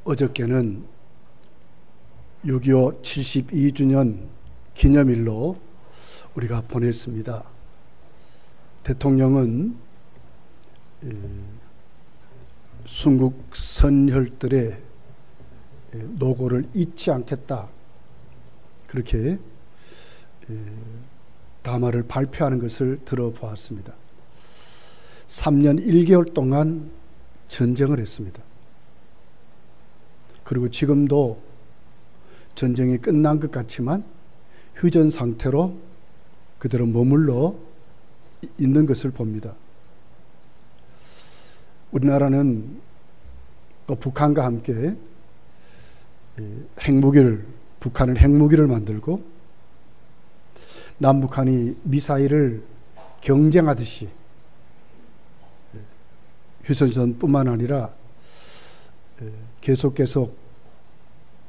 어저께는 6.25 72주년 기념일로 우리가 보냈습니다. 대통령은 순국 선혈들의 노고를 잊지 않겠다, 그렇게 담화를 발표하는 것을 들어보았습니다. 3년 1개월 동안 전쟁을 했습니다. 그리고 지금도 전쟁이 끝난 것 같지만 휴전 상태로 그대로 머물러 있는 것을 봅니다. 우리나라는 또 북한과 함께 북한은 핵무기를 만들고 남북한이 미사일을 경쟁하듯이 휴전선뿐만 아니라 계속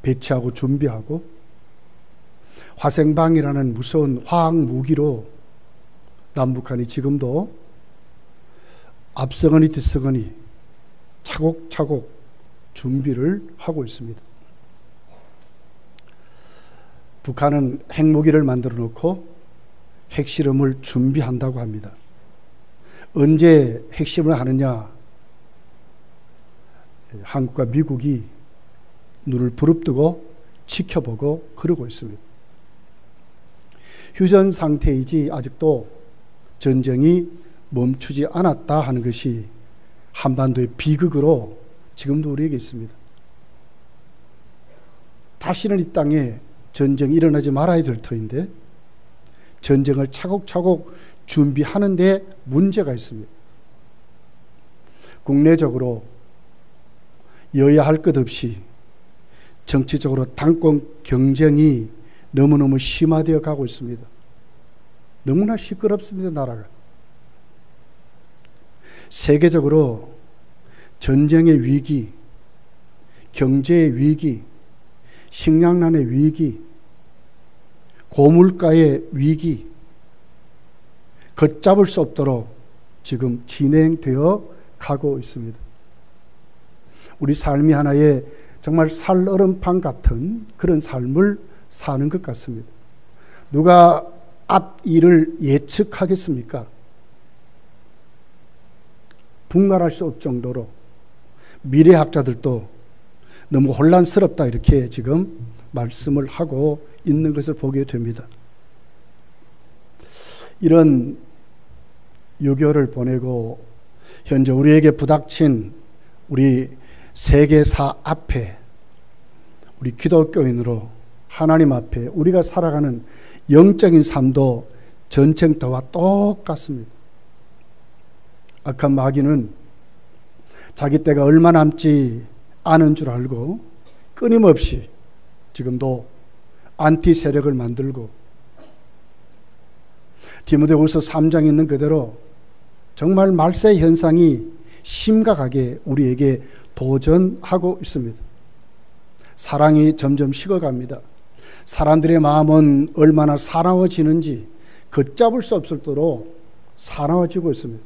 배치하고 준비하고 화생방이라는 무서운 화학 무기로 남북한이 지금도 앞서거니 뒤서거니 차곡차곡 준비를 하고 있습니다. 북한은 핵무기를 만들어 놓고 핵실험을 준비한다고 합니다. 언제 핵실험을 하느냐? 한국과 미국이 눈을 부릅뜨고 지켜보고 그러고 있습니다. 휴전 상태이지 아직도 전쟁이 멈추지 않았다 하는 것이 한반도의 비극으로 지금도 우리에게 있습니다. 다시는 이 땅에 전쟁이 일어나지 말아야 될 터인데 전쟁을 차곡차곡 준비하는 데 문제가 있습니다. 국내적으로 여야 할 것 없이 정치적으로 당권 경쟁이 너무너무 심화되어 가고 있습니다. 너무나 시끄럽습니다, 나라가. 세계적으로 전쟁의 위기, 경제의 위기, 식량난의 위기, 고물가의 위기, 걷잡을 수 없도록 지금 진행되어 가고 있습니다. 우리 삶이 하나의 정말 살얼음판 같은 그런 삶을 사는 것 같습니다. 누가 앞일을 예측하겠습니까? 분간할 수 없을 정도로 미래학자들도 너무 혼란스럽다, 이렇게 지금 말씀을 하고 있는 것을 보게 됩니다. 이런 6.25를 보내고 현재 우리에게 부닥친 우리 세계사 앞에 우리 기독교인으로 하나님 앞에 우리가 살아가는 영적인 삶도 전쟁터와 똑같습니다. 악한 마귀는 자기 때가 얼마 남지 않은 줄 알고 끊임없이 지금도 안티 세력을 만들고 디모데후서 3장에 있는 그대로 정말 말세 현상이 심각하게 우리에게 도전하고 있습니다. 사랑이 점점 식어갑니다. 사람들의 마음은 얼마나 사나워지는지 걷잡을 수 없도록 사나워지고 있습니다.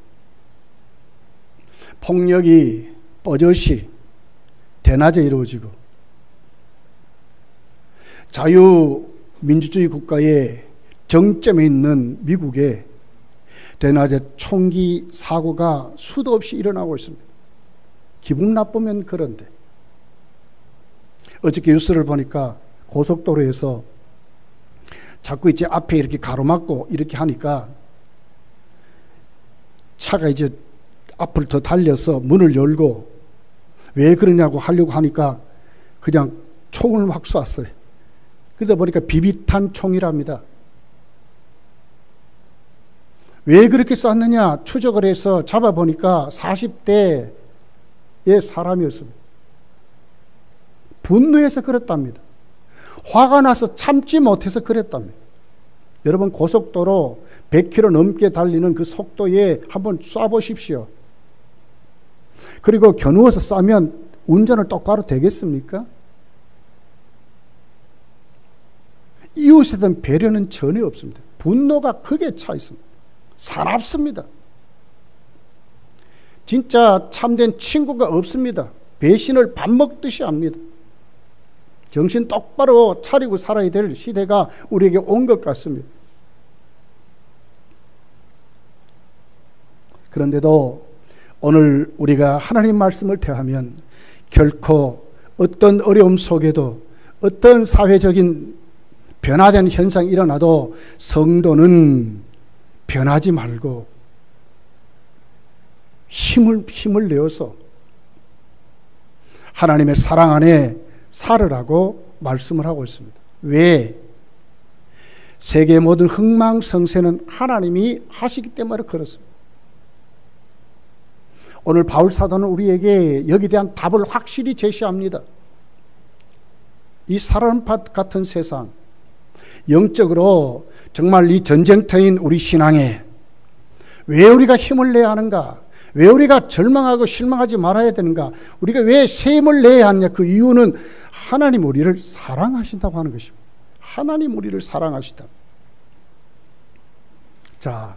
폭력이 뻗어시 대낮에 이루어지고 자유민주주의 국가의 정점에 있는 미국에 대낮에 총기 사고가 수도 없이 일어나고 있습니다. 기분 나쁘면 그런데 어저께 뉴스를 보니까 고속도로에서 자꾸 이제 앞에 이렇게 가로막고 이렇게 하니까 차가 이제 앞을 더 달려서 문을 열고 왜 그러냐고 하려고 하니까 그냥 총을 막 쐈어요. 그러다 보니까 비비탄 총이랍니다. 왜 그렇게 쐈느냐 추적을 해서 잡아보니까 40대의 사람이었습니다. 분노해서 그랬답니다. 화가 나서 참지 못해서 그랬답니다. 여러분, 고속도로 100km 넘게 달리는 그 속도에 한번 쏴보십시오. 그리고 겨누어서 쏴면 운전을 똑바로 되겠습니까? 이웃에 대한 배려는 전혀 없습니다. 분노가 크게 차 있습니다. 사납습니다. 진짜 참된 친구가 없습니다. 배신을 밥 먹듯이 합니다. 정신 똑바로 차리고 살아야 될 시대가 우리에게 온 것 같습니다. 그런데도 오늘 우리가 하나님 말씀을 대하면 결코 어떤 어려움 속에도 어떤 사회적인 변화된 현상이 일어나도 성도는 변하지 말고 힘을 내어서 하나님의 사랑 안에 살으라고 말씀을 하고 있습니다. 왜? 세계의 모든 흥망성쇠는 하나님이 하시기 때문에 그렇습니다. 오늘 바울 사도는 우리에게 여기에 대한 답을 확실히 제시합니다. 이 사람밭 같은 세상, 영적으로 정말 이 전쟁터인 우리 신앙에 왜 우리가 힘을 내야 하는가? 왜 우리가 절망하고 실망하지 말아야 되는가? 우리가 왜 새 힘을 내야 하느냐? 그 이유는 하나님 우리를 사랑하신다고 하는 것입니다. 하나님 우리를 사랑하시다. 자,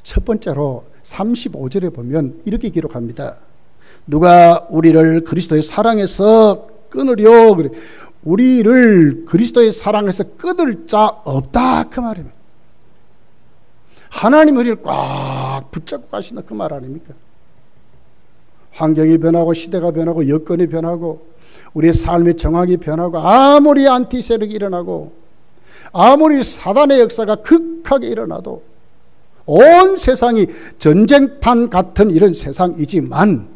첫 번째로 35절에 보면 이렇게 기록합니다. 누가 우리를 그리스도의 사랑에서 끊으려 그래. 우리를 그리스도의 사랑에서 끊을 자 없다 그 말입니다. 하나님 우리를 꽉 붙잡고 가신다 그 말 아닙니까? 환경이 변하고 시대가 변하고 여건이 변하고 우리의 삶의 정황이 변하고 아무리 안티세력이 일어나고 아무리 사단의 역사가 극하게 일어나도 온 세상이 전쟁판 같은 이런 세상이지만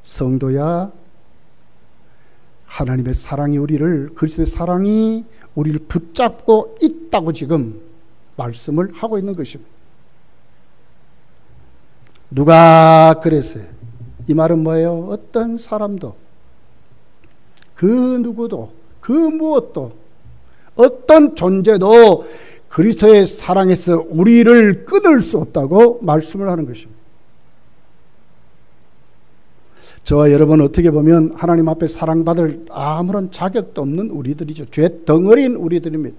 성도야 하나님의 사랑이 우리를 그리스도의 사랑이 우리를 붙잡고 있다고 지금 말씀을 하고 있는 것입니다. 누가 그랬어요? 이 말은 뭐예요? 어떤 사람도 그 누구도 그 무엇도 어떤 존재도 그리스도의 사랑에서 우리를 끊을 수 없다고 말씀을 하는 것입니다. 저와 여러분 어떻게 보면 하나님 앞에 사랑받을 아무런 자격도 없는 우리들이죠. 죄 덩어리인 우리들입니다.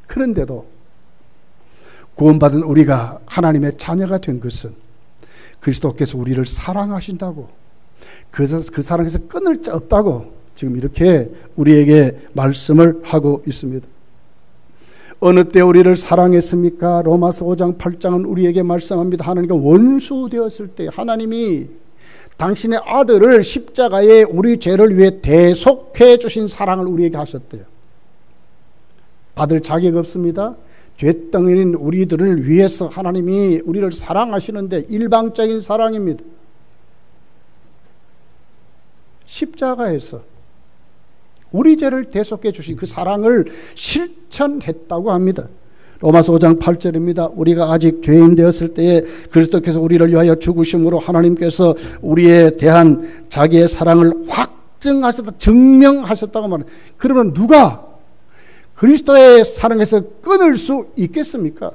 그런데도 구원받은 우리가 하나님의 자녀가 된 것은 그리스도께서 우리를 사랑하신다고 그 사랑에서 끊을 자 없다고 지금 이렇게 우리에게 말씀을 하고 있습니다. 어느 때 우리를 사랑했습니까? 로마서 5장 8장은 우리에게 말씀합니다. 하나님과 원수 되었을 때 하나님이 당신의 아들을 십자가에 우리 죄를 위해 대속해 주신 사랑을 우리에게 하셨대요. 받을 자격 없습니다. 죄덩이인 우리들을 위해서 하나님이 우리를 사랑하시는데 일방적인 사랑입니다. 십자가에서 우리 죄를 대속해 주신 그 사랑을 실천했다고 합니다. 로마서 5장 8절입니다. 우리가 아직 죄인 되었을 때에 그리스도께서 우리를 위하여 죽으심으로 하나님께서 우리에 대한 자기의 사랑을 확증하셨다, 증명하셨다고 말합니다. 그러면 누가 그리스도의 사랑에서 끊을 수 있겠습니까?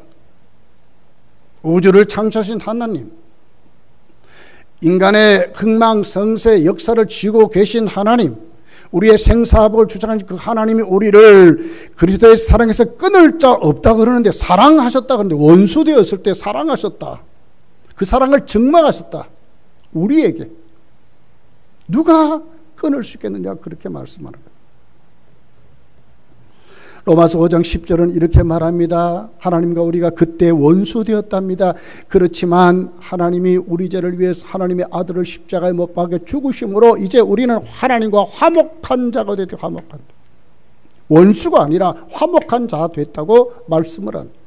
우주를 창조하신 하나님, 인간의 흥망성쇠 역사를 쥐고 계신 하나님, 우리의 생사복을 주장하신 그 하나님이 우리를 그리스도의 사랑에서 끊을 자 없다 그러는데 사랑하셨다 그러는데 원수 되었을 때 사랑하셨다. 그 사랑을 증명하셨다. 우리에게. 누가 끊을 수 있겠느냐 그렇게 말씀하는 거예요. 로마서 5장 10절은 이렇게 말합니다. 하나님과 우리가 그때 원수 되었답니다. 그렇지만 하나님이 우리 죄를 위해서 하나님의 아들을 십자가에 못 박아 죽으심으로 이제 우리는 하나님과 화목한 자가 됐다. 화목한 원수가 아니라 화목한 자가 됐다고 말씀을 합니다.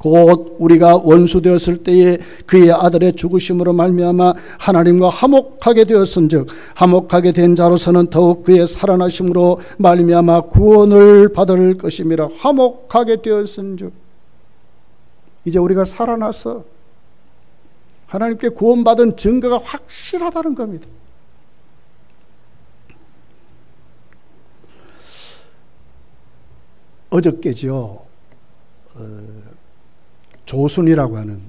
곧 우리가 원수 되었을 때에 그의 아들의 죽으심으로 말미암아 하나님과 화목하게 되었은즉 화목하게 된 자로서는 더욱 그의 살아나심으로 말미암아 구원을 받을 것임이라. 화목하게 되었은즉 이제 우리가 살아나서 하나님께 구원받은 증거가 확실하다는 겁니다. 어저께죠. 조순이라고 하는,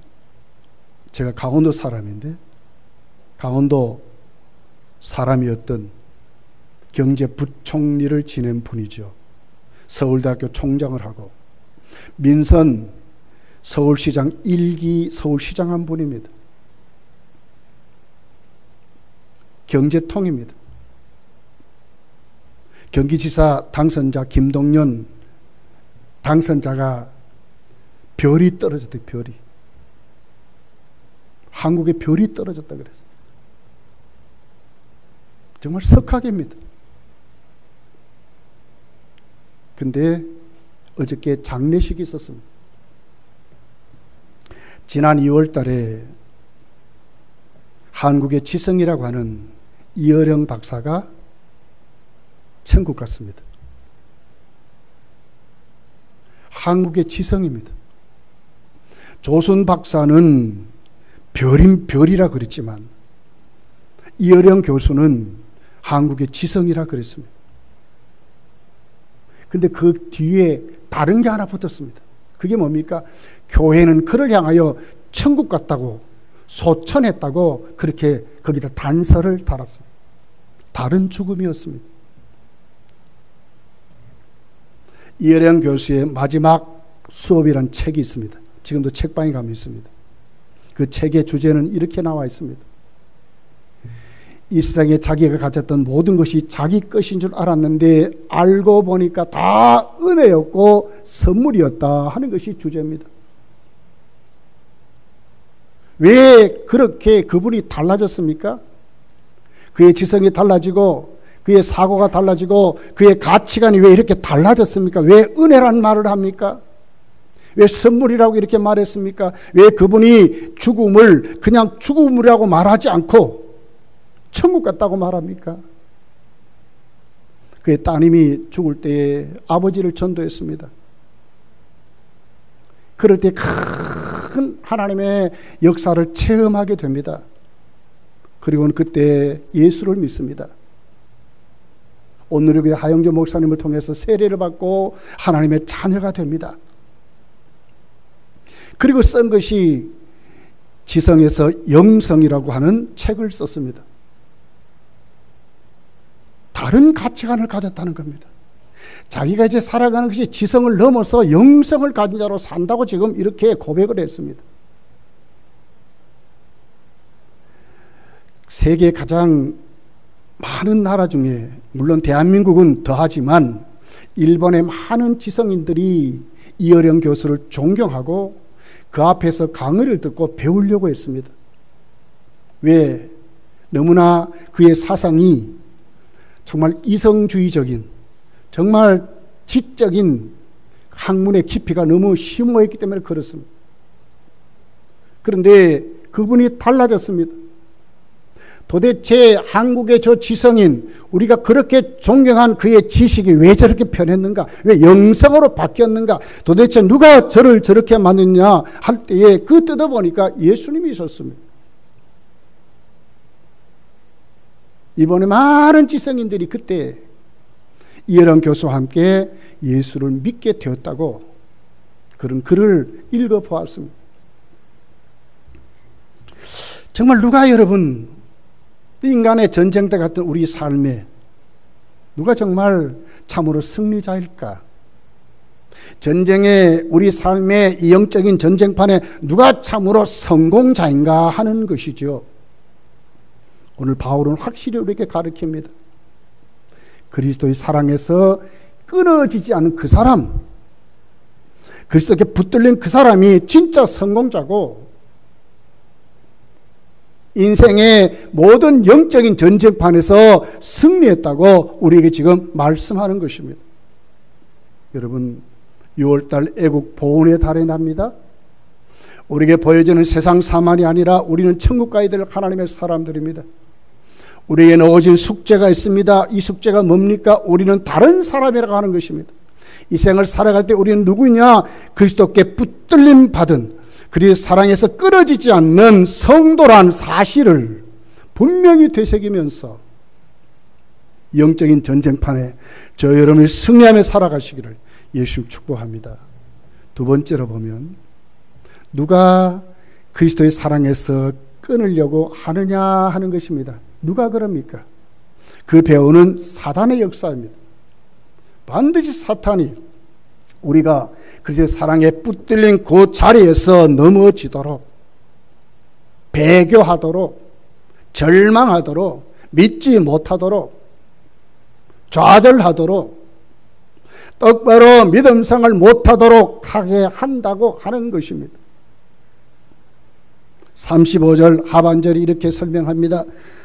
제가 강원도 사람인데 강원도 사람이었던 경제부총리를 지낸 분이죠. 서울대학교 총장을 하고 민선 서울시장 1기 서울시장 한 분입니다. 경제통입니다. 경기지사 당선자 김동연 당선자가 별이 떨어졌대. 별이. 한국에 별이 떨어졌다 그랬어요. 정말 석학입니다. 근데 어저께 장례식이 있었습니다. 지난 2월 달에 한국의 지성이라고 하는 이어령 박사가 천국 갔습니다. 한국의 지성입니다. 조순 박사는 별이라 그랬지만 이어령 교수는 한국의 지성이라 그랬습니다. 근데 그 뒤에 다른 게 하나 붙었습니다. 그게 뭡니까? 교회는 그를 향하여 천국 갔다고 소천했다고 그렇게 거기다 단서를 달았습니다. 다른 죽음이었습니다. 이어령 교수의 마지막 수업이란 책이 있습니다. 지금도 책방에 가면 있습니다. 그 책의 주제는 이렇게 나와 있습니다. 이 세상에 자기가 가졌던 모든 것이 자기 것인 줄 알았는데 알고 보니까 다 은혜였고 선물이었다 하는 것이 주제입니다. 왜 그렇게 그분이 달라졌습니까? 그의 지성이 달라지고 그의 사고가 달라지고 그의 가치관이 왜 이렇게 달라졌습니까? 왜 은혜란 말을 합니까? 왜 선물이라고 이렇게 말했습니까? 왜 그분이 죽음을 그냥 죽음이라고 말하지 않고 천국 갔다고 말합니까? 그의 따님이 죽을 때에 아버지를 전도했습니다. 그럴 때 큰 하나님의 역사를 체험하게 됩니다. 그리고는 그때 예수를 믿습니다. 오늘의 교회 하영조 목사님을 통해서 세례를 받고 하나님의 자녀가 됩니다. 그리고 쓴 것이 지성에서 영성이라고 하는 책을 썼습니다. 다른 가치관을 가졌다는 겁니다. 자기가 이제 살아가는 것이 지성을 넘어서 영성을 가진 자로 산다고 지금 이렇게 고백을 했습니다. 세계 가장 많은 나라 중에 물론 대한민국은 더하지만 일본의 많은 지성인들이 이어령 교수를 존경하고 그 앞에서 강의를 듣고 배우려고 했습니다. 왜? 너무나 그의 사상이 정말 이성주의적인 정말 지적인 학문의 깊이가 너무 심오했기 때문에 그렇습니다. 그런데 그분이 달라졌습니다. 도대체 한국의 저 지성인 우리가 그렇게 존경한 그의 지식이 왜 저렇게 변했는가? 왜 영성으로 바뀌었는가? 도대체 누가 저를 저렇게 만드냐 할 때에 그 뜯어보니까 예수님이 있었습니다. 이번에 많은 지성인들이 그때 이어령 교수와 함께 예수를 믿게 되었다고 그런 글을 읽어보았습니다. 정말 누가 여러분 인간의 전쟁터 같은 우리 삶에 누가 정말 참으로 승리자일까? 전쟁의 우리 삶의 이 영적인 전쟁판에 누가 참으로 성공자인가 하는 것이죠. 오늘 바울은 확실히 우리에게 가르칩니다. 그리스도의 사랑에서 끊어지지 않은 그 사람, 그리스도께 붙들린 그 사람이 진짜 성공자고 인생의 모든 영적인 전쟁판에서 승리했다고 우리에게 지금 말씀하는 것입니다. 여러분 6월달 애국 보훈의 달이 납니다. 우리에게 보여지는 세상 사만이 아니라 우리는 천국 가야 될 하나님의 사람들입니다. 우리에게는 오직 숙제가 있습니다. 이 숙제가 뭡니까? 우리는 다른 사람이라고 하는 것입니다. 이 생을 살아갈 때 우리는 누구냐? 그리스도께 붙들림 받은 그리스도 사랑에서 끊어지지 않는 성도란 사실을 분명히 되새기면서 영적인 전쟁판에 저 여러분이 승리하며 살아가시기를 예수 축복합니다. 두 번째로 보면 누가 그리스도의 사랑에서 끊으려고 하느냐 하는 것입니다. 누가 그럽니까? 그 배우는 사단의 역사입니다. 반드시 사탄이 우리가 그리스도의 사랑에 붙들린 그 자리에서 넘어지도록 배교하도록 절망하도록 믿지 못하도록, 좌절하도록, 똑바로 믿음생활 못하도록 하게 한다고 하는 것입니다. 35절 하반절이 이렇게 설명합니다.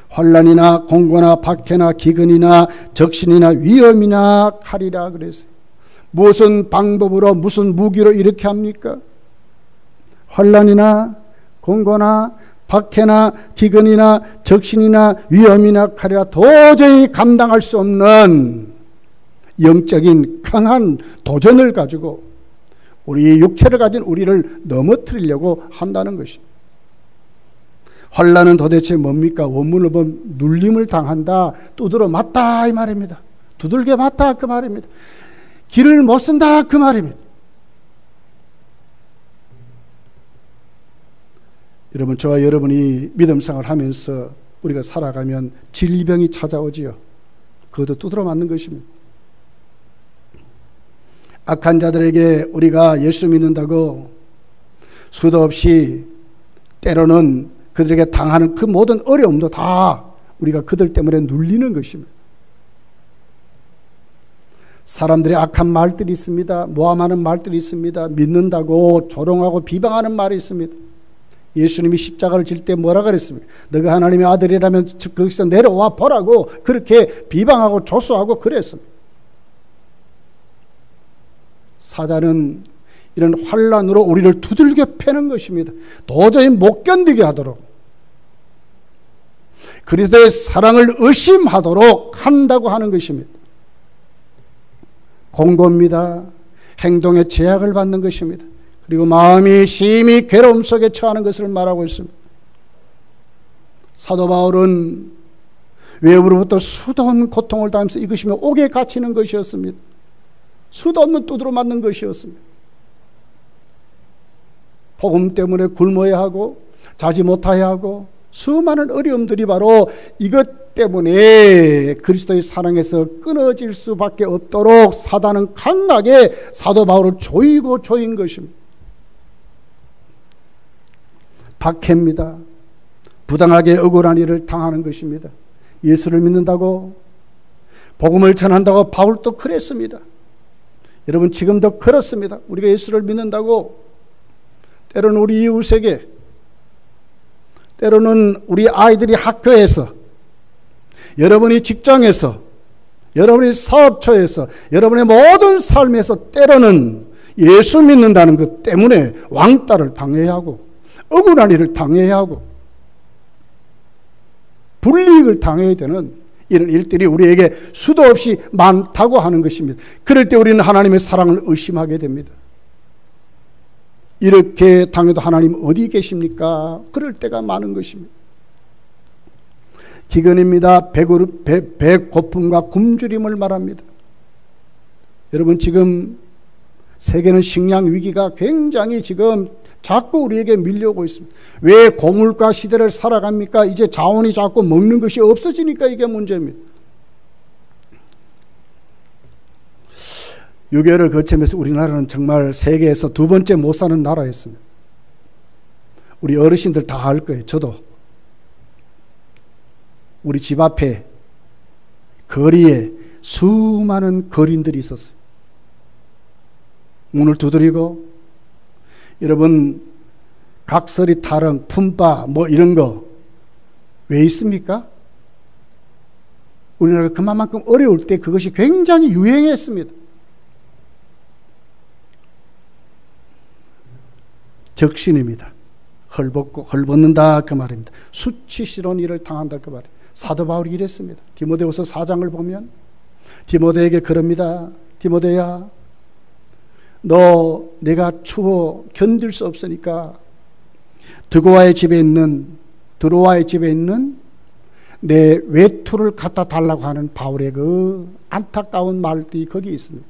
환난이나 공고나 박해나 기근이나 적신이나 위험이나 칼이라 그랬어요. 무슨 방법으로 무슨 무기로 이렇게 합니까? 환난이나 공고나 박해나 기근이나 적신이나 위험이나 칼이라 도저히 감당할 수 없는 영적인 강한 도전을 가지고 우리 육체를 가진 우리를 넘어뜨리려고 한다는 것입니다. 환난은 도대체 뭡니까? 원문을 보면 눌림을 당한다, 두드러 맞다 이 말입니다. 두들겨 맞다 그 말입니다. 길을 못 쓴다 그 말입니다. 여러분, 저와 여러분이 믿음 생활을 하면서 우리가 살아가면 질병이 찾아오지요. 그것도 두드러 맞는 것입니다. 악한 자들에게 우리가 예수 믿는다고 수도 없이 때로는 그들에게 당하는 그 모든 어려움도 다 우리가 그들 때문에 눌리는 것입니다. 사람들의 악한 말들이 있습니다. 모함하는 말들이 있습니다. 믿는다고 조롱하고 비방하는 말이 있습니다. 예수님이 십자가를 질 때 뭐라 그랬습니까? 너가 하나님의 아들이라면 거기서 내려와 보라고 그렇게 비방하고 조소하고 그랬습니다. 사단은 이런 환난으로 우리를 두들겨 패는 것입니다. 도저히 못 견디게 하도록, 그리스도의 사랑을 의심하도록 한다고 하는 것입니다. 공고입니다. 행동에 제약을 받는 것입니다. 그리고 마음이 심히 괴로움 속에 처하는 것을 말하고 있습니다. 사도 바울은 외부로부터 수도 없는 고통을 당하면서 이것이 옥에 갇히는 것이었습니다. 수도 없는 두드러 맞는 것이었습니다. 복음 때문에 굶어야 하고 자지 못하야 하고 수많은 어려움들이 바로 이것 때문에 그리스도의 사랑에서 끊어질 수밖에 없도록 사단은 강하게 사도 바울을 조이고 조인 것입니다. 박해입니다. 부당하게 억울한 일을 당하는 것입니다. 예수를 믿는다고, 복음을 전한다고 바울도 그랬습니다. 여러분, 지금도 그렇습니다. 우리가 예수를 믿는다고 때로는 우리 이웃에게, 때로는 우리 아이들이 학교에서, 여러분이 직장에서, 여러분이 사업처에서, 여러분의 모든 삶에서 때로는 예수 믿는다는 것 때문에 왕따를 당해야 하고 억울한 일을 당해야 하고 불이익을 당해야 되는 이런 일들이 우리에게 수도 없이 많다고 하는 것입니다. 그럴 때 우리는 하나님의 사랑을 의심하게 됩니다. 이렇게 당해도 하나님 어디 계십니까? 그럴 때가 많은 것입니다. 기근입니다. 배고픔과 굶주림을 말합니다. 여러분, 지금 세계는 식량 위기가 굉장히 지금 자꾸 우리에게 밀려오고 있습니다. 왜 고물가 시대를 살아갑니까? 이제 자원이 자꾸 먹는 것이 없어지니까 이게 문제입니다. 6.25를 거치면서 우리나라는 정말 세계에서 두 번째 못 사는 나라였습니다. 우리 어르신들 다 알 거예요. 저도. 우리 집 앞에 거리에 수많은 거린들이 있었어요. 문을 두드리고, 여러분, 각설이 타령, 품바 뭐 이런 거 왜 있습니까? 우리나라가 그만큼 어려울 때 그것이 굉장히 유행했습니다. 적신입니다. 헐벗는다 그 말입니다. 수치스러운 일을 당한다 그 말이에요. 사도 바울이 이랬습니다. 디모데후서 4장을 보면 디모데에게 그럽니다. 디모데야, 너 내가 추워 견딜 수 없으니까 드로아의 집에 있는 내 외투를 갖다 달라고 하는 바울의 그 안타까운 말들이 거기 있습니다.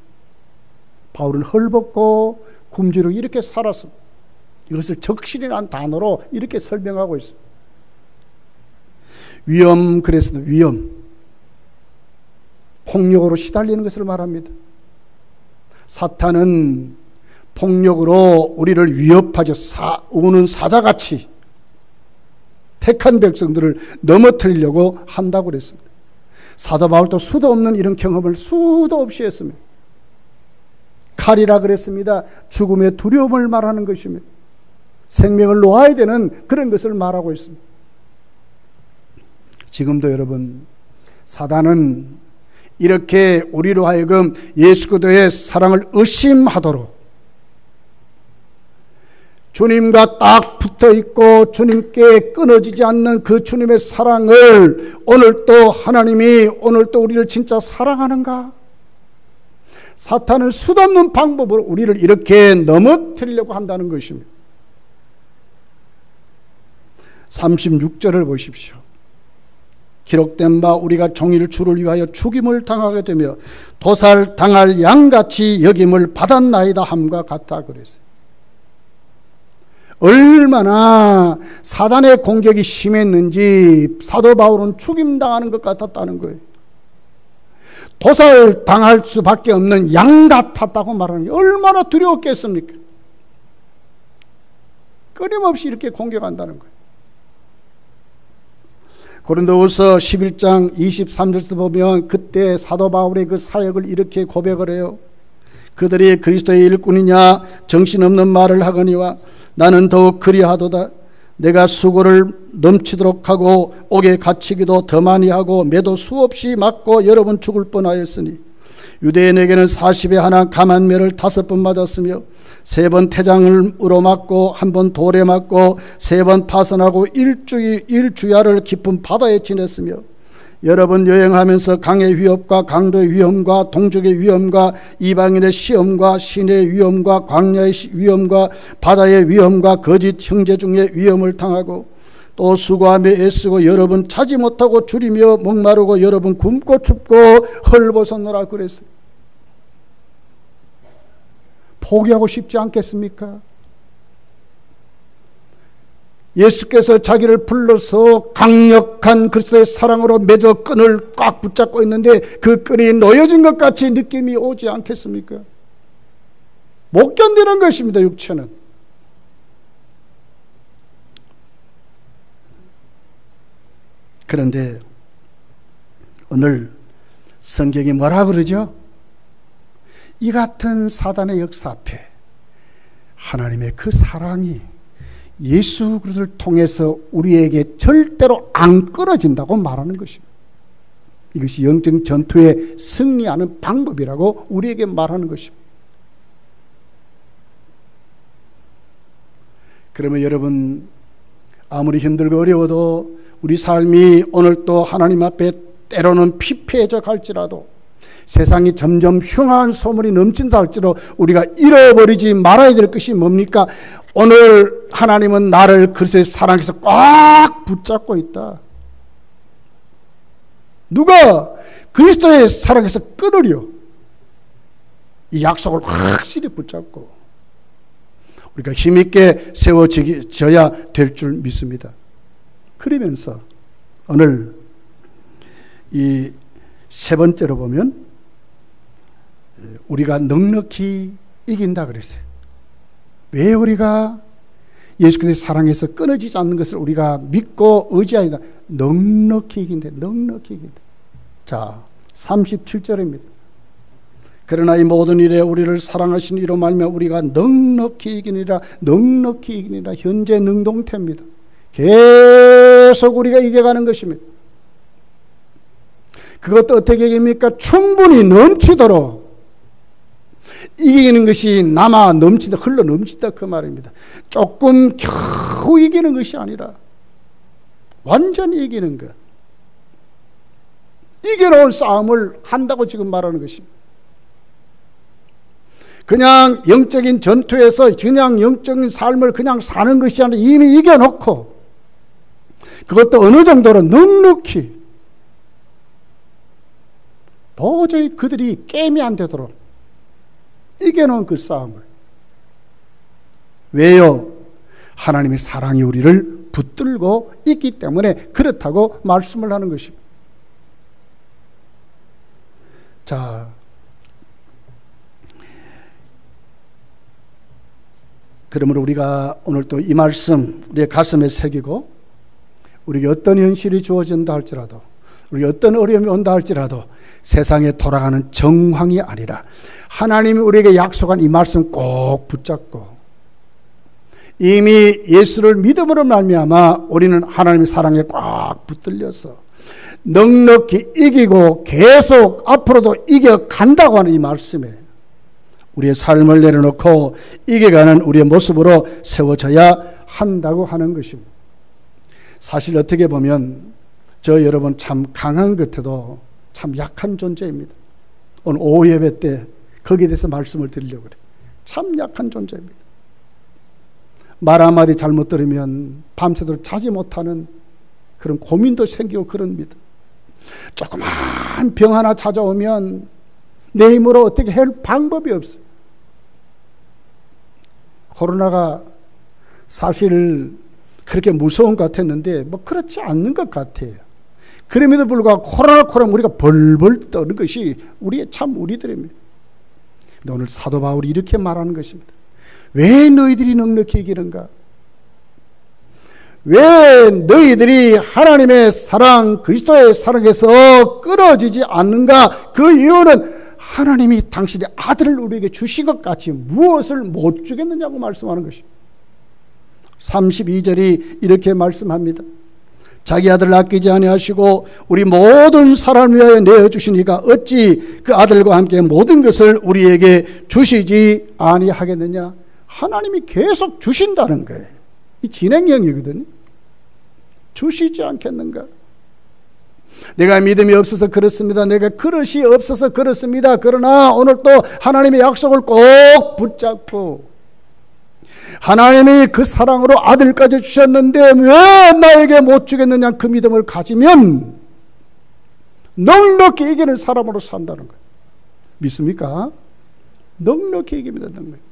바울은 헐벗고 굶주려 이렇게 살았습니다. 이것을 적신이라는 단어로 이렇게 설명하고 있습니다. 위험, 그래서 위험, 폭력으로 시달리는 것을 말합니다. 사탄은 폭력으로 우리를 위협하죠. 우는 사자같이 택한 백성들을 넘어뜨리려고 한다고 그랬습니다. 사도 바울도 수도 없는 이런 경험을 수도 없이 했습니다. 칼이라 그랬습니다. 죽음의 두려움을 말하는 것입니다. 생명을 놓아야 되는 그런 것을 말하고 있습니다. 지금도 여러분, 사단은 이렇게 우리로 하여금 예수 그리스도의 사랑을 의심하도록, 주님과 딱 붙어 있고 주님께 끊어지지 않는 그 주님의 사랑을 오늘도 하나님이 오늘도 우리를 진짜 사랑하는가? 사탄은 수도 없는 방법으로 우리를 이렇게 넘어뜨리려고 한다는 것입니다. 36절을 보십시오. 기록된 바 우리가 종일 주를 위하여 죽임을 당하게 되며 도살당할 양같이 여김을 받았나이다 함과 같다 그랬어요. 얼마나 사단의 공격이 심했는지 사도 바울은 죽임당하는 것 같았다는 거예요. 도살당할 수밖에 없는 양 같았다고 말하는 게 얼마나 두려웠겠습니까? 끊임없이 이렇게 공격한다는 거예요. 고린도후서 11장 23절에서 보면 그때 사도 바울의 그 사역을 이렇게 고백을 해요. 그들이 그리스도의 일꾼이냐 정신없는 말을 하거니와 나는 더욱 그리하도다. 내가 수고를 넘치도록 하고 옥에 갇히기도 더 많이 하고 매도 수없이 맞고 여러 번 죽을 뻔하였으니 유대인에게는 40에 하나 감한매를 5번 맞았으며 3번 태장으로 맞고 1번 돌에 맞고 3번 파선하고 일주야를 깊은 바다에 지냈으며 여러 번 여행하면서 강의 위협과 강도의 위험과 동족의 위험과 이방인의 시험과 신의 위험과 광야의 위험과 바다의 위험과 거짓 형제 중에 위험을 당하고 또 수고하며 애쓰고 여러 번 차지 못하고 줄이며 목마르고 여러 번 굶고 춥고 헐벗었노라 그랬어요. 포기하고 싶지 않겠습니까? 예수께서 자기를 불러서 강력한 그리스도의 사랑으로 맺어 끈을 꽉 붙잡고 있는데 그 끈이 놓여진 것 같이 느낌이 오지 않겠습니까? 못 견디는 것입니다, 육체는. 그런데 오늘 성경이 뭐라 그러죠? 이 같은 사단의 역사 앞에 하나님의 그 사랑이 예수 그리스도를 통해서 우리에게 절대로 안 끊어진다고 말하는 것입니다. 이것이 영적 전투에 승리하는 방법이라고 우리에게 말하는 것입니다. 그러면 여러분, 아무리 힘들고 어려워도 우리 삶이 오늘 또 하나님 앞에 때로는 피폐해져 갈지라도 세상이 점점 흉한 소문이 넘친다 할지라도 우리가 잃어버리지 말아야 될 것이 뭡니까? 오늘 하나님은 나를 그리스도의 사랑에서 꽉 붙잡고 있다. 누가 그리스도의 사랑에서 끊으려? 이 약속을 확실히 붙잡고 우리가 힘있게 세워져야 될 줄 믿습니다. 그러면서 오늘 이 세 번째로 보면 우리가 넉넉히 이긴다 그랬어요. 왜 우리가 예수 그리스도의 사랑에서 끊어지지 않는 것을 우리가 믿고 의지하다. 넉넉히 이긴다. 넉넉히 이긴다. 자, 37절입니다. 그러나 이 모든 일에 우리를 사랑하신 이로 말미암아 우리가 넉넉히 이기니라. 넉넉히 이기니라. 현재 능동태입니다. 계속 우리가 이겨가는 것입니다. 그것도 어떻게 이깁니까? 충분히 넘치도록 이기는 것이 남아 넘친다, 흘러 넘친다 그 말입니다. 조금 겨우 이기는 것이 아니라 완전히 이기는 것. 이겨놓을 싸움을 한다고 지금 말하는 것입니다. 그냥 영적인 전투에서 그냥 영적인 삶을 그냥 사는 것이 아니라 이미 이겨놓고 그것도 어느 정도로 넉넉히 도저히 그들이 게임이 안 되도록 이겨놓은 그 싸움을. 왜요? 하나님의 사랑이 우리를 붙들고 있기 때문에 그렇다고 말씀을 하는 것입니다. 자, 그러므로 우리가 오늘 또 이 말씀 우리의 가슴에 새기고 우리에게 어떤 현실이 주어진다 할지라도, 우리에게 어떤 어려움이 온다 할지라도 세상에 돌아가는 정황이 아니라 하나님이 우리에게 약속한 이 말씀 꼭 붙잡고, 이미 예수를 믿음으로 말미암아 우리는 하나님의 사랑에 꽉 붙들려서 넉넉히 이기고 계속 앞으로도 이겨간다고 하는 이 말씀에 우리의 삶을 내려놓고 이겨가는 우리의 모습으로 세워져야 한다고 하는 것입니다. 사실 어떻게 보면 저 여러분 참 강한 겉에도 참 약한 존재입니다. 오늘 오후 예배 때 거기에 대해서 말씀을 드리려고 그래요. 참 약한 존재입니다. 말 한마디 잘못 들으면 밤새도록 자지 못하는 그런 고민도 생기고 그럽니다. 조그만 병 하나 찾아오면 내 힘으로 어떻게 할 방법이 없어요. 코로나가 사실 그렇게 무서운 것 같았는데 뭐 그렇지 않는 것 같아요. 그럼에도 불구하고 코로나 우리가 벌벌 떠는 것이 우리의 참 우리들입니다. 근데 오늘 사도 바울이 이렇게 말하는 것입니다. 왜 너희들이 넉넉히 이기는가? 왜 너희들이 하나님의 사랑, 그리스도의 사랑에서 끊어지지 않는가? 그 이유는 하나님이 당신의 아들을 우리에게 주신 것 같이 무엇을 못 주겠느냐고 말씀하는 것입니다. 32절이 이렇게 말씀합니다. 자기 아들을 아끼지 아니하시고 우리 모든 사람을 위하여 내어주시니까 어찌 그 아들과 함께 모든 것을 우리에게 주시지 아니하겠느냐? 하나님이 계속 주신다는 거예요. 이 진행형이거든요. 주시지 않겠는가? 내가 믿음이 없어서 그렇습니다. 내가 그릇이 없어서 그렇습니다. 그러나 오늘 또 하나님의 약속을 꼭 붙잡고 하나님이 그 사랑으로 아들까지 주셨는데 왜 나에게 못 주겠느냐, 그 믿음을 가지면 넉넉히 이기는 사람으로 산다는 거예요. 믿습니까? 넉넉히 이깁니다. 넉넉히.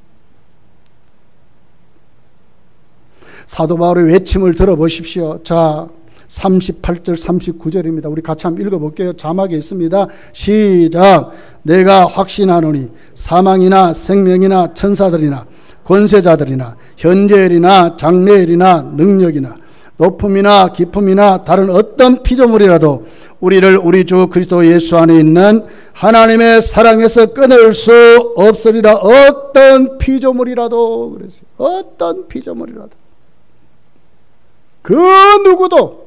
사도 바울의 외침을 들어보십시오. 자, 38절 39절입니다. 우리 같이 한번 읽어볼게요. 자막에 있습니다. 시작. 내가 확신하노니 사망이나 생명이나 천사들이나 권세자들이나 현재일이나 장래일이나 능력이나 높음이나 깊음이나 다른 어떤 피조물이라도 우리를 우리 주 그리스도 예수 안에 있는 하나님의 사랑에서 끊을 수 없으리라. 어떤 피조물이라도 그랬어요. 어떤 피조물이라도 그 누구도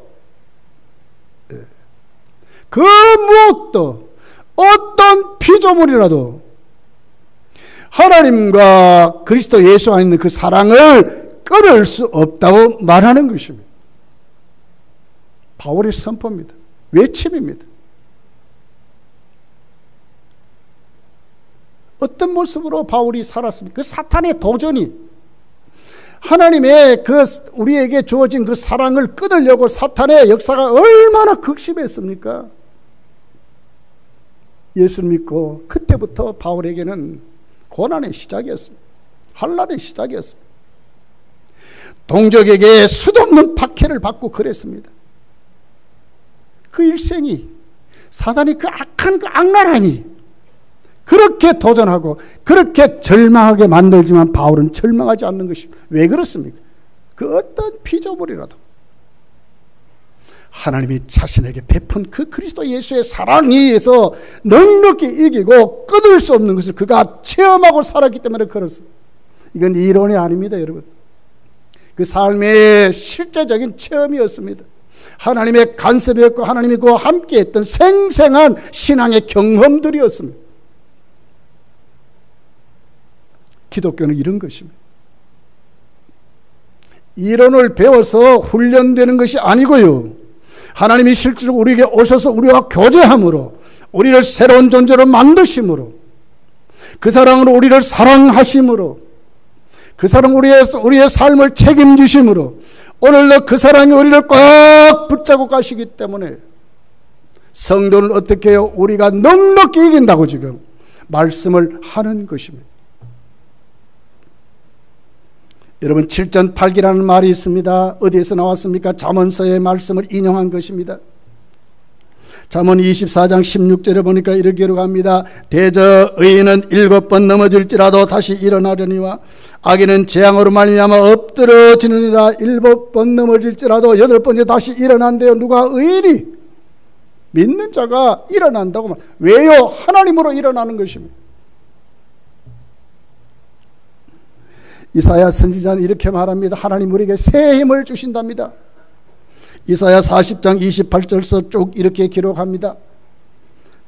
그 무엇도 어떤 피조물이라도 하나님과 그리스도 예수 안에 있는 그 사랑을 끊을 수 없다고 말하는 것입니다. 바울의 선포입니다. 외침입니다. 어떤 모습으로 바울이 살았습니까? 그 사탄의 도전이 하나님의 그 우리에게 주어진 그 사랑을 끊으려고 사탄의 역사가 얼마나 극심했습니까? 예수 믿고 그때부터 바울에게는 고난의 시작이었습니다. 환난의 시작이었습니다. 동족에게 수도 없는 박해를 받고 그랬습니다. 그 일생이 사단이 그 악한 그 악랄함이 그렇게 도전하고 그렇게 절망하게 만들지만 바울은 절망하지 않는 것입니다. 왜 그렇습니까? 그 어떤 피조물이라도 하나님이 자신에게 베푼 그 그리스도 예수의 사랑에 의해서 넉넉히 이기고 끊을 수 없는 것을 그가 체험하고 살았기 때문에 그렇습니다. 이건 이론이 아닙니다, 여러분. 그 삶의 실제적인 체험이었습니다. 하나님의 간섭이었고 하나님이 그와 함께했던 생생한 신앙의 경험들이었습니다. 기독교는 이런 것입니다. 이론을 배워서 훈련되는 것이 아니고요, 하나님이 실제로 우리에게 오셔서 우리와 교제함으로 우리를 새로운 존재로 만드심으로 그 사랑으로 우리를 사랑하심으로 그 사랑 우리의 삶을 책임지심으로 오늘도 그 사랑이 우리를 꽉 붙잡고 가시기 때문에 성도는 어떻게 해요? 우리가 넉넉히 이긴다고 지금 말씀을 하는 것입니다. 여러분 7전 8기라는 말이 있습니다. 어디에서 나왔습니까? 잠언서의 말씀을 인용한 것입니다. 잠언 24장 16절에 보니까 이렇게 기록합니다. 대저 의인은 7번 넘어질지라도 다시 일어나려니와 악인은 재앙으로 말미암아 엎드러지느니라. 7번 넘어질지라도 8번째 다시 일어난대요. 누가? 의인이, 믿는 자가 일어난다고 말. 왜요? 하나님으로 일어나는 것입니다. 이사야 선지자는 이렇게 말합니다. 하나님 우리에게 새 힘을 주신답니다. 이사야 40장 28절에서 쭉 이렇게 기록합니다.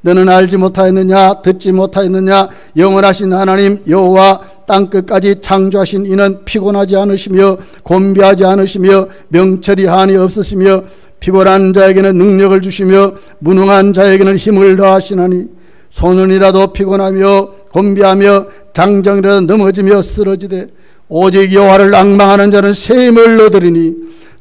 너는 알지 못하였느냐? 듣지 못하였느냐? 영원하신 하나님 여호와 땅끝까지 창조하신 이는 피곤하지 않으시며 곤비하지 않으시며 명철이 한이 없으시며 피곤한 자에게는 능력을 주시며 무능한 자에게는 힘을 더하시나니 소년이라도 피곤하며 곤비하며 장정이라도 넘어지며 쓰러지되 오직 여호와를 앙망하는 자는 새 힘을 얻으리니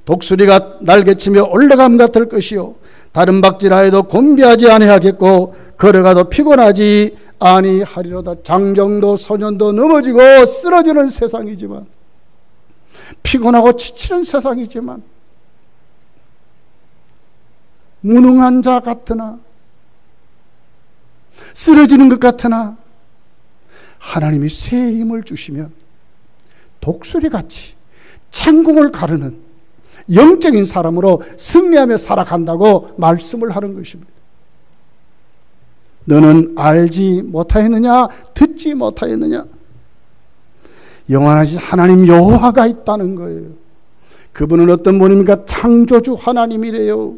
독수리가 날개치며 올라감 같을 것이요 다른 박질하여도 곤비하지 아니하겠고 걸어가도 피곤하지 아니하리로다. 장정도 소년도 넘어지고 쓰러지는 세상이지만, 피곤하고 지치는 세상이지만, 무능한 자 같으나 쓰러지는 것 같으나 하나님이 새 힘을 주시면 독수리같이 천궁을 가르는 영적인 사람으로 승리하며 살아간다고 말씀을 하는 것입니다. 너는 알지 못하였느냐? 듣지 못하였느냐? 영원하신 하나님 여호와가 있다는 거예요. 그분은 어떤 분입니까? 창조주 하나님이래요.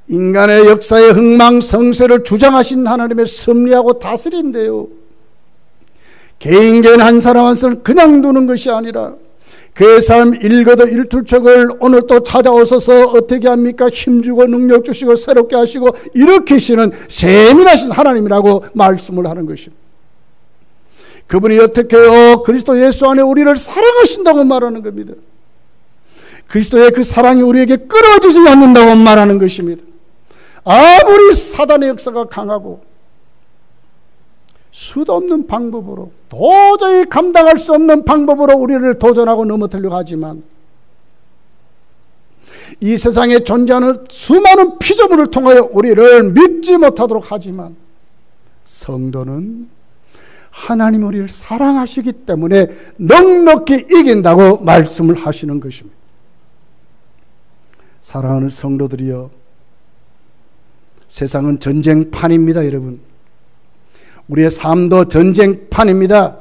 인간의 역사의 흥망성쇠를 주장하신 하나님의 섭리하고 다스린대요. 개인 한 사람 한 사람을 그냥 두는 것이 아니라 그 삶 일거도 일투척을 오늘 또 찾아오셔서 어떻게 합니까? 힘주고 능력 주시고 새롭게 하시고 일으키시는 세밀하신 하나님이라고 말씀을 하는 것입니다. 그분이 어떻게 해요? 그리스도 예수 안에 우리를 사랑하신다고 말하는 겁니다. 그리스도의 그 사랑이 우리에게 끊어지지 않는다고 말하는 것입니다. 아무리 사단의 역사가 강하고 수도 없는 방법으로, 도저히 감당할 수 없는 방법으로 우리를 도전하고 넘어뜨리려고 하지만, 이 세상에 존재하는 수많은 피조물을 통하여 우리를 믿지 못하도록 하지만, 성도는 하나님 우리를 사랑하시기 때문에 넉넉히 이긴다고 말씀을 하시는 것입니다. 사랑하는 성도들이여, 세상은 전쟁판입니다. 여러분, 우리의 삶도 전쟁판입니다.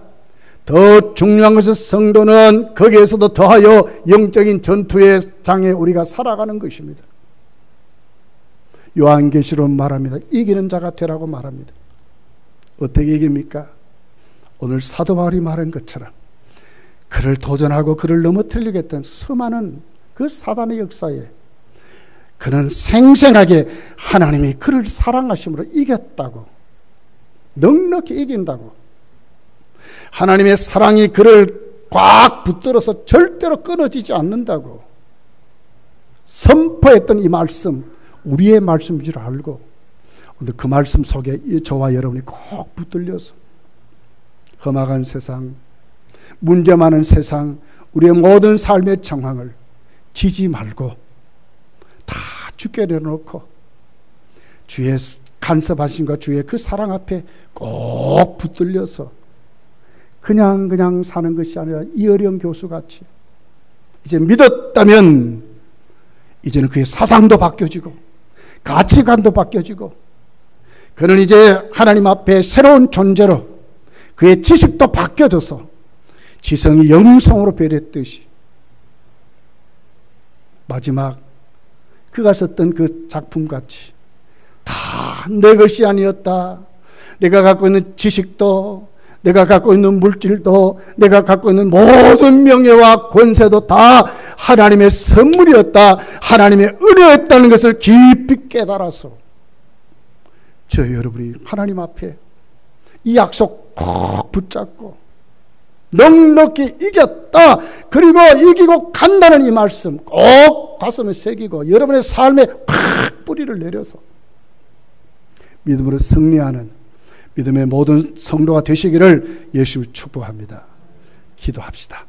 더 중요한 것은 성도는 거기에서도 더하여 영적인 전투의 장에 우리가 살아가는 것입니다. 요한계시로 말합니다. 이기는 자가 되라고 말합니다. 어떻게 이깁니까? 오늘 사도 바울이 말한 것처럼 그를 도전하고 그를 넘어뜨리려고 했던 수많은 그 사단의 역사에 그는 생생하게 하나님이 그를 사랑하심으로 이겼다고, 넉넉히 이긴다고, 하나님의 사랑이 그를 꽉 붙들어서 절대로 끊어지지 않는다고 선포했던 이 말씀, 우리의 말씀인 줄 알고 오늘 그 말씀 속에 저와 여러분이 꼭 붙들려서 험악한 세상, 문제 많은 세상, 우리의 모든 삶의 정황을 지지 말고 다 주께 내려놓고 주의 간섭하심과 주의 그 사랑 앞에 꼭 붙들려서 그냥 사는 것이 아니라 이어령 교수같이 이제 믿었다면 이제는 그의 사상도 바뀌어지고 가치관도 바뀌어지고 그는 이제 하나님 앞에 새로운 존재로 그의 지식도 바뀌어져서 지성이 영성으로 변했듯이 마지막 그가 썼던 그 작품같이 다 내 것이 아니었다. 내가 갖고 있는 지식도, 내가 갖고 있는 물질도, 내가 갖고 있는 모든 명예와 권세도 다 하나님의 선물이었다. 하나님의 은혜였다는 것을 깊이 깨달아서 저 여러분이 하나님 앞에 이 약속 꼭 붙잡고 넉넉히 이겼다. 그리고 이기고 간다는 이 말씀 꼭 가슴에 새기고 여러분의 삶에 팍 뿌리를 내려서 믿음으로 승리하는 믿음의 모든 성도가 되시기를 예수님을 축복합니다. 기도합시다.